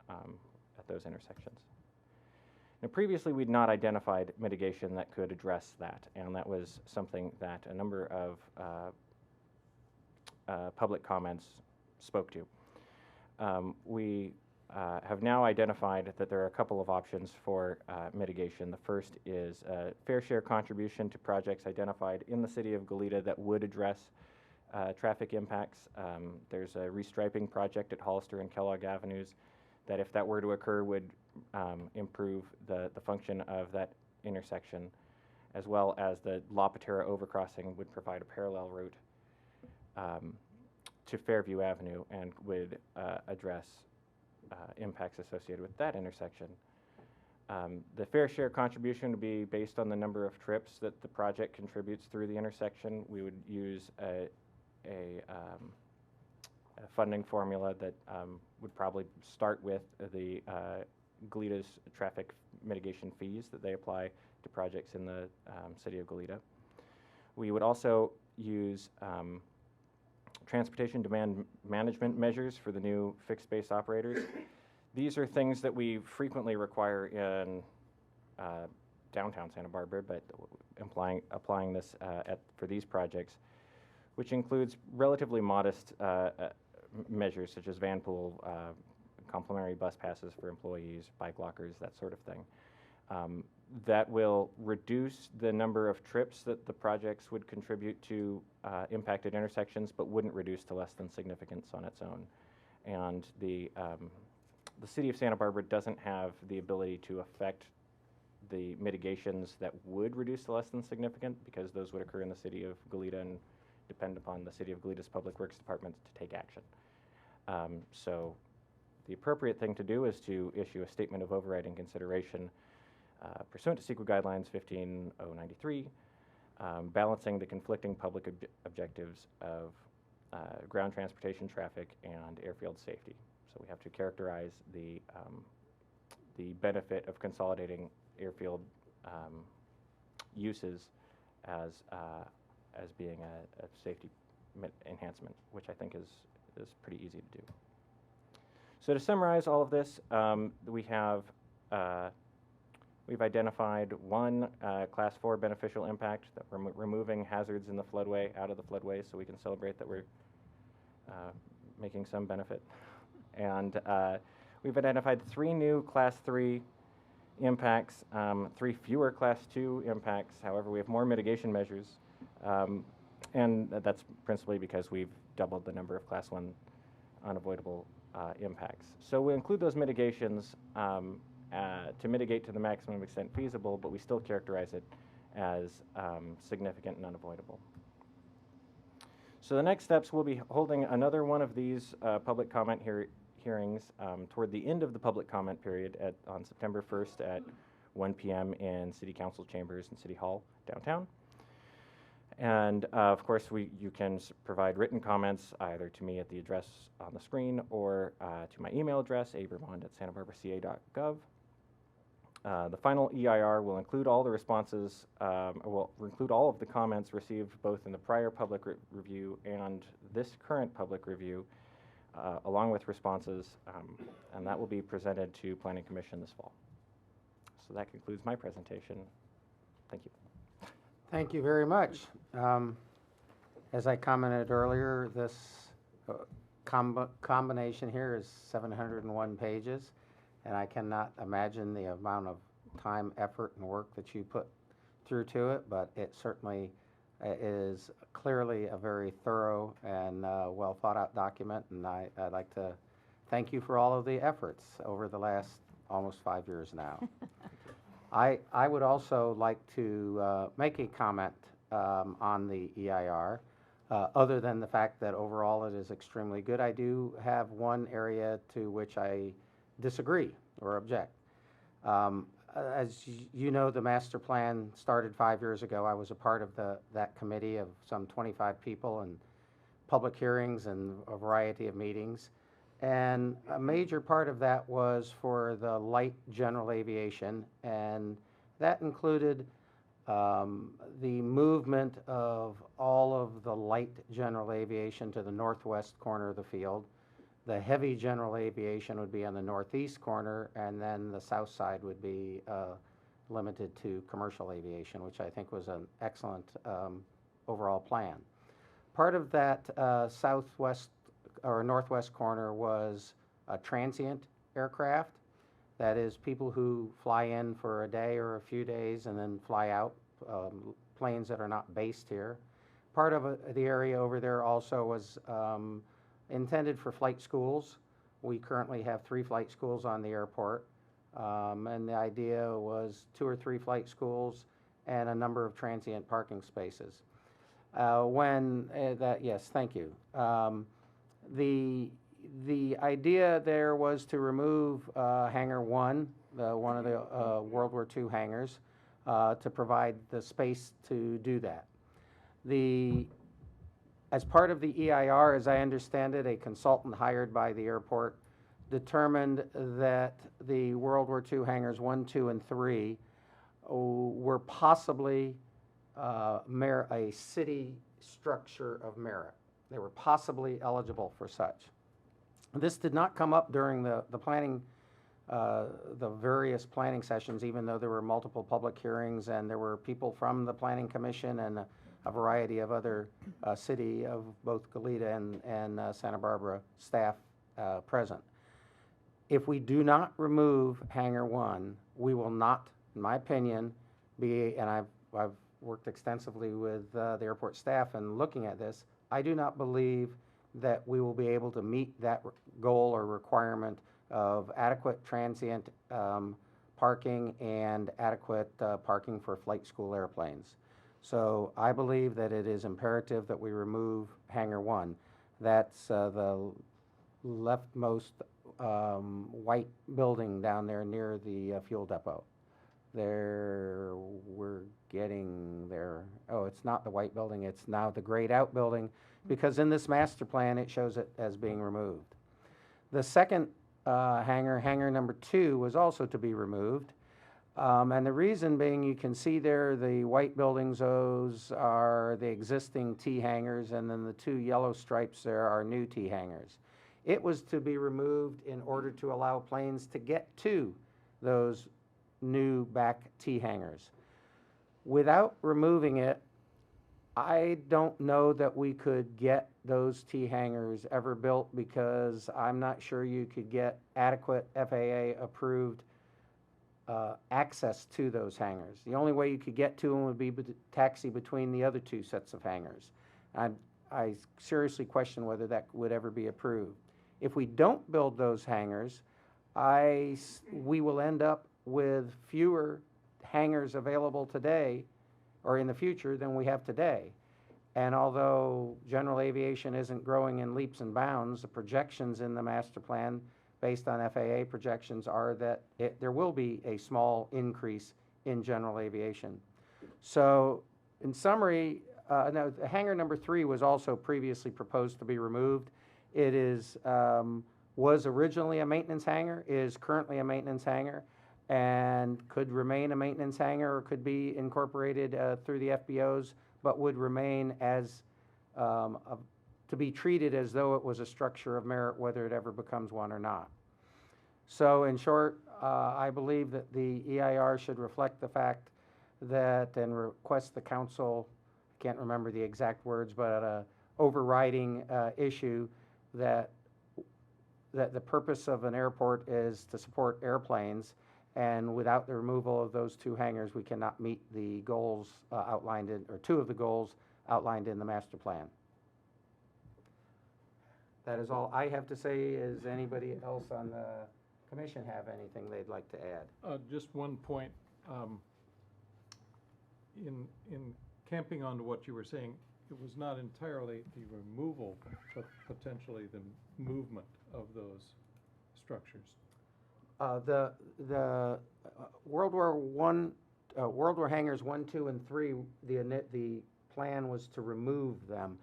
Speaker 11: at those intersections. Now, previously, we'd not identified mitigation that could address that, and that was something that a number of public comments spoke to. We have now identified that there are a couple of options for mitigation. The first is a fair share contribution to projects identified in the city of Goleta that would address traffic impacts. There's a restriping project at Hollister and Kellogg Avenues that, if that were to occur, would improve the function of that intersection, as well as the La Patera overcrossing would provide a parallel route to Fairview Avenue and would address impacts associated with that intersection. The fair share contribution would be based on the number of trips that the project contributes through the intersection. We would use a funding formula that would probably start with the Goleta's traffic mitigation fees that they apply to projects in the city of Goleta. We would also use transportation demand management measures for the new fixed base operators. These are things that we frequently require in downtown Santa Barbara, but applying this for these projects, which includes relatively modest measures such as van pool, complimentary bus passes for employees, bike lockers, that sort of thing. That will reduce the number of trips that the projects would contribute to impacted intersections, but wouldn't reduce to less than significance on its own. And the city of Santa Barbara doesn't have the ability to affect the mitigations that would reduce to less than significant, because those would occur in the city of Goleta and depend upon the city of Goleta's Public Works Department to take action. So the appropriate thing to do is to issue a statement of overriding consideration pursuant to CEQA Guidelines 15093, balancing the conflicting public objectives of ground transportation traffic and airfield safety. So we have to characterize the benefit of consolidating airfield uses as being a safety enhancement, which I think is pretty easy to do. So to summarize all of this, we've identified one Class 4 beneficial impact, that we're removing hazards in the floodway out of the floodway, so we can celebrate that we're making some benefit. And we've identified 3 new Class 3 impacts, 3 fewer Class 2 impacts. However, we have more mitigation measures, and that's principally because we've doubled the number of Class 1 unavoidable impacts. So we include those mitigations to mitigate to the maximum extent feasible, but we still characterize it as significant and unavoidable. So the next steps, we'll be holding another one of these public comment hearings toward the end of the public comment period on September 1st at 1 p.m. in City Council chambers in City Hall downtown. And of course, you can provide written comments either to me at the address on the screen or to my email address, abrahmond@santabarbarca.gov. The final EIR will include all the responses, will include all of the comments received both in the prior public review and this current public review, along with responses, and that will be presented to Planning Commission this fall. So that concludes my presentation. Thank you.
Speaker 1: Thank you very much. As I commented earlier, this combination here is 701 pages, and I cannot imagine the amount of time, effort, and work that you put through to it, but it certainly is clearly a very thorough and well thought out document, and I'd like to thank you for all of the efforts over the last almost 5 years now. I would also like to make a comment on the EIR, other than the fact that overall it is extremely good. I do have one area to which I disagree or object. As you know, the master plan started 5 years ago. I was a part of that committee of some 25 people, and public hearings and a variety of meetings. And a major part of that was for the light general aviation, and that included the movement of all of the light general aviation to the northwest corner of the field. The heavy general aviation would be on the northeast corner, and then the south side would be limited to commercial aviation, which I think was an excellent overall plan. Part of that southwest or northwest corner was a transient aircraft. That is, people who fly in for a day or a few days and then fly out, planes that are not based here. Part of the area over there also was intended for flight schools. We currently have 3 flight schools on the airport, and the idea was 2 or 3 flight schools and a number of transient parking spaces. Yes, thank you. The idea there was to remove Hangar 1, one of the World War II hangars, to provide the space to do that. As part of the EIR, as I understand it, a consultant hired by the airport determined that the World War II hangars 1, 2, and 3 were possibly a city structure of merit. They were possibly eligible for such. This did not come up during the planning, the various planning sessions, even though there were multiple public hearings and there were people from the Planning Commission and a variety of other city of both Goleta and Santa Barbara staff present. If we do not remove Hangar 1, we will not, in my opinion, and I've worked extensively with the airport staff and looking at this, I do not believe that we will be able to meet that goal or requirement of adequate transient parking and adequate parking for flight school airplanes. So I believe that it is imperative that we remove Hangar 1. That's the leftmost white building down there near the fuel depot. We're getting there. Oh, it's not the white building, it's now the grayed out building, because in this master plan it shows it as being removed. The second hangar number 2, was also to be removed. And the reason being, you can see there the white buildings, those are the existing T hangars, and then the 2 yellow stripes there are new T hangars. It was to be removed in order to allow planes to get to those new back T hangars. Without removing it, I don't know that we could get those T hangars ever built, because I'm not sure you could get adequate FAA approved access to those hangars. The only way you could get to them would be taxi between the other 2 sets of hangars. I seriously question whether that would ever be approved. If we don't build those hangars, we will end up with fewer hangars available today or in the future than we have today. And although general aviation isn't growing in leaps and bounds, the projections in the master plan based on FAA projections are that there will be a small increase in general aviation. So in summary, no, hangar number 3 was also previously proposed to be removed. It was originally a maintenance hangar, is currently a maintenance hangar, and could remain a maintenance hangar or could be incorporated through the FBOs, but would remain as to be treated as though it was a structure of merit, whether it ever becomes one or not. So in short, I believe that the EIR should reflect the fact that, and request the council, I can't remember the exact words, but an overriding issue that the purpose of an airport is to support airplanes, and without the removal of those 2 hangars, we cannot meet the goals outlined in, or 2 of the goals outlined in the master plan. That is all I have to say. Is anybody else on the commission have anything they'd like to add?
Speaker 7: Just one point. In camping onto what you were saying, it was not entirely the removal, but potentially the movement of those structures.
Speaker 1: The World War hangars 1, 2, and 3, the plan was to remove them.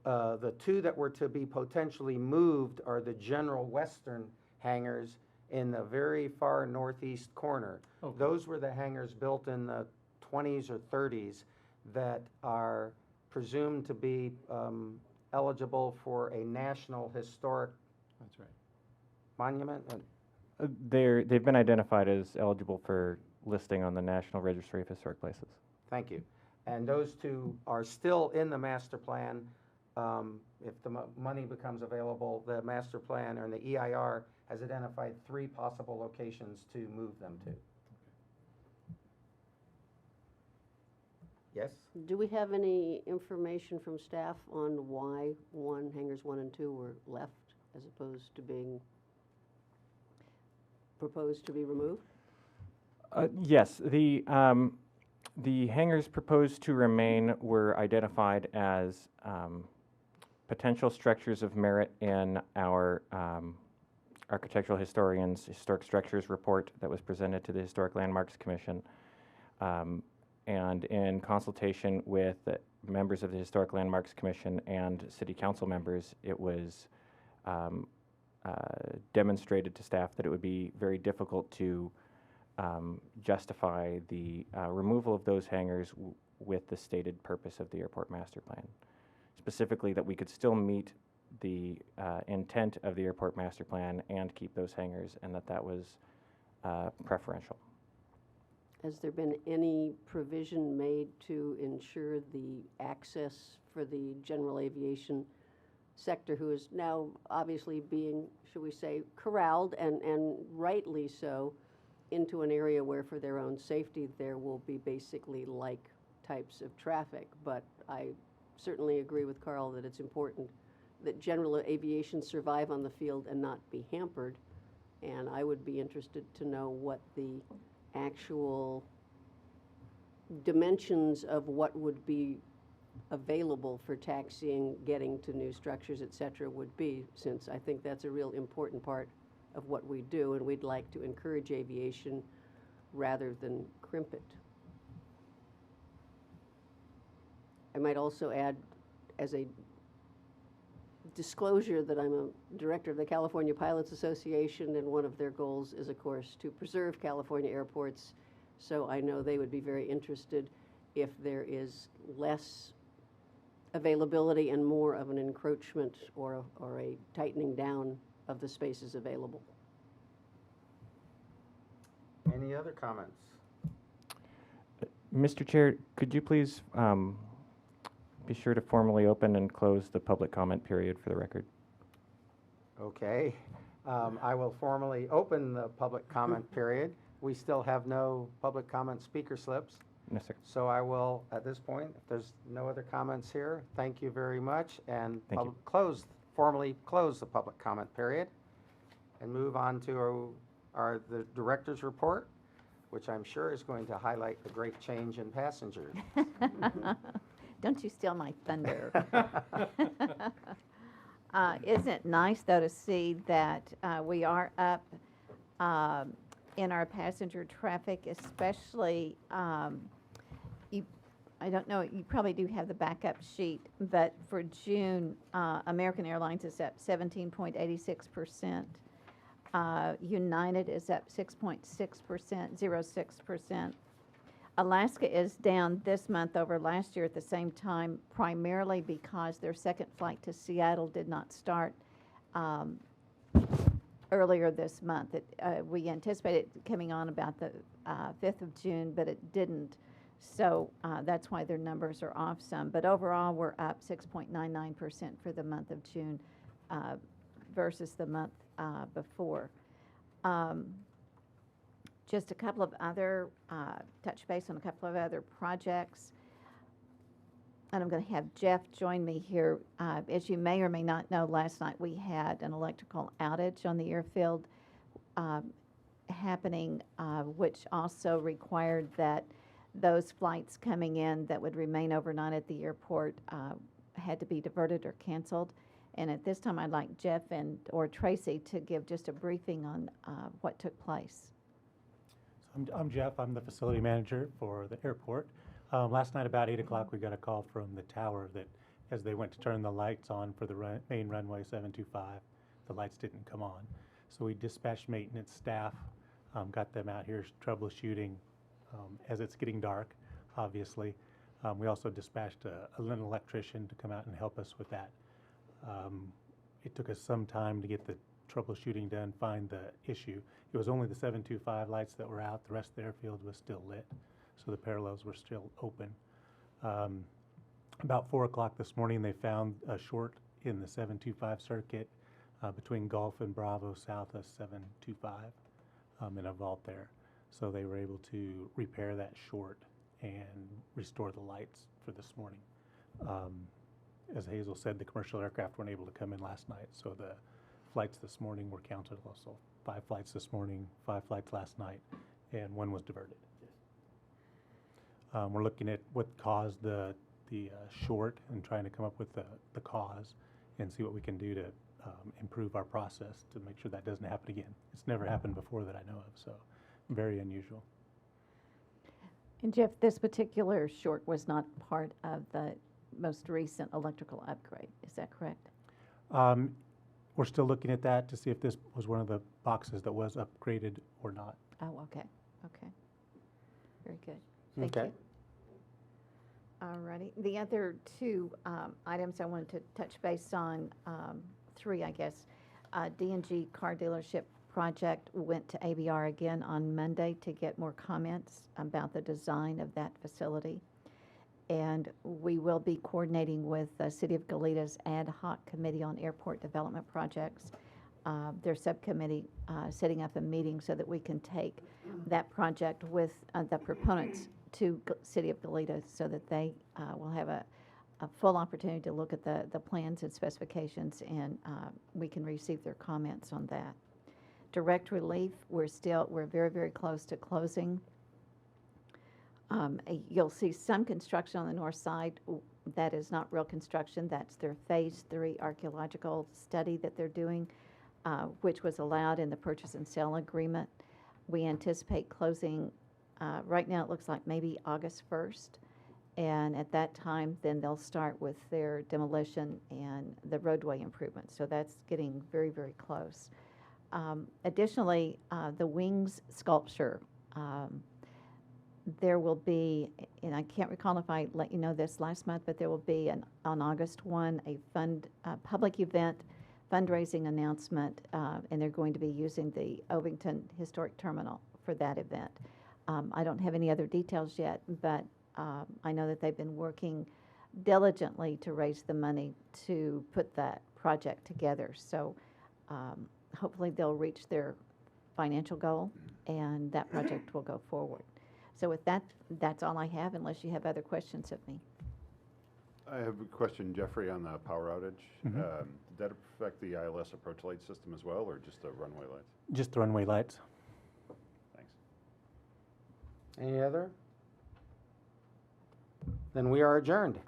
Speaker 1: The two that were to be potentially moved are the general western hangars in the very far northeast corner.
Speaker 7: Okay.
Speaker 1: Those were the hangars built in the 20s or 30s that are presumed to be eligible for a National Historic
Speaker 7: That's right.
Speaker 1: Monument.
Speaker 11: They've been identified as eligible for listing on the National Registry of Historic Places.
Speaker 1: Thank you. And those two are still in the master plan. If the money becomes available, the master plan or the EIR has identified 3 possible locations to move them to. Yes?
Speaker 3: Do we have any information from staff on why hangars 1 and 2 were left as opposed to being proposed to be removed?
Speaker 11: Yes, the hangars proposed to remain were identified as potential structures of merit in our architectural historian's historic structures report that was presented to the Historic Landmarks Commission. And in consultation with the members of the Historic Landmarks Commission and City Council members, it was demonstrated to staff that it would be very difficult to justify the removal of those hangars with the stated purpose of the airport master plan. Specifically, that we could still meet the intent of the airport master plan and keep those hangars, and that was preferential.
Speaker 3: Has there been any provision made to ensure the access for the general aviation sector, who is now obviously being, should we say, corralled, and rightly so, into an area where for their own safety there will be basically like types of traffic? But I certainly agree with Carl that it's important that general aviation survive on the field and not be hampered. And I would be interested to know what the actual dimensions of what would be available for taxiing, getting to new structures, et cetera, would be, since I think that's a real important part of what we do, and we'd like to encourage aviation rather than crimp it. I might also add, as a disclosure, that I'm a director of the California Pilots Association, and one of their goals is, of course, to preserve California airports. So I know they would be very interested if there is less availability and more of an encroachment or a tightening down of the spaces available.
Speaker 1: Any other comments?
Speaker 11: Mr. Chair, could you please be sure to formally open and close the public comment period for the record?
Speaker 1: Okay. I will formally open the public comment period. We still have no public comment speaker slips.
Speaker 11: No, sir.
Speaker 1: So I will, at this point, if there's no other comments here, thank you very much, and
Speaker 11: Thank you.
Speaker 1: formally close the public comment period, and move on to the director's report, which I'm sure is going to highlight the great change in passengers.
Speaker 4: Don't you steal my thunder. Isn't it nice, though, to see that we are up in our passenger traffic, especially, I don't know, you probably do have the backup sheet, but for June, American Airlines is up 17.86%. United is up 6.6%, 0.6%. Alaska is down this month over last year at the same time, primarily because their second flight to Seattle did not start earlier this month. We anticipated it coming on about the 5th of June, but it didn't. So that's why their numbers are off some. But overall, we're up 6.99% for the month of June versus the month before. Just a couple of other, touch base on a couple of other projects. And I'm going to have Jeff join me here. As you may or may not know, last night we had an electrical outage on the airfield happening, which also required that those flights coming in that would remain overnight at the airport had to be diverted or canceled. And at this time, I'd like Jeff or Tracy to give just a briefing on what took place.
Speaker 12: I'm Jeff. I'm the facility manager for the airport. Last night about 8 o'clock, we got a call from the tower that as they went to turn the lights on for the main runway 725, the lights didn't come on. So we dispatched maintenance staff, got them out here troubleshooting as it's getting dark, obviously. We also dispatched an electrician to come out and help us with that. It took us some time to get the troubleshooting done, find the issue. It was only the 725 lights that were out. The rest of the airfield was still lit, so the parallels were still open. About 4 o'clock this morning, they found a short in the 725 circuit between Gulf and Bravo south of 725 in a vault there. So they were able to repair that short and restore the lights for this morning. As Hazel said, the commercial aircraft weren't able to come in last night, so the flights this morning were counted also. 5 flights this morning, 5 flights last night, and 1 was diverted. We're looking at what caused the short and trying to come up with the cause and see what we can do to improve our process to make sure that doesn't happen again. It's never happened before that I know of, so very unusual.
Speaker 4: And Jeff, this particular short was not part of the most recent electrical upgrade, is that correct?
Speaker 12: We're still looking at that to see if this was one of the boxes that was upgraded or not.
Speaker 4: Oh, okay, okay. Very good. Thank
Speaker 1: Okay.
Speaker 4: you. All righty. The other 2 items I wanted to touch base on, 3, I guess. D&G car dealership project went to ABR again on Monday to get more comments about the design of that facility. And we will be coordinating with the City of Goleta's Ad Hoc Committee on Airport Development Projects, their subcommittee, setting up a meeting so that we can take that project with the proponents to City of Goleta so that they will have a full opportunity to look at the plans and specifications, and we can receive their comments on that. Direct relief, we're very, very close to closing. You'll see some construction on the north side. That is not real construction. That's their Phase 3 archaeological study that they're doing, which was allowed in the purchase and sale agreement. We anticipate closing, right now it looks like maybe August 1st. And at that time, then they'll start with their demolition and the roadway improvements. So that's getting very, very close. Additionally, the wings sculpture, there will be, and I can't recall if I let you know this last month, but there will be on August 1 a public event, fundraising announcement, and they're going to be using the Ovington Historic Terminal for that event. I don't have any other details yet, but I know that they've been working diligently to raise the money to put that project together. So hopefully they'll reach their financial goal and that project will go forward. So with that, that's all I have, unless you have other questions of me.
Speaker 13: I have a question, Jeffrey, on the power outage.
Speaker 12: Mhm.
Speaker 13: Did that affect the ILS approach light system as well, or just the runway lights?
Speaker 12: Just the runway lights.
Speaker 13: Thanks.
Speaker 1: Any other? Then we are adjourned.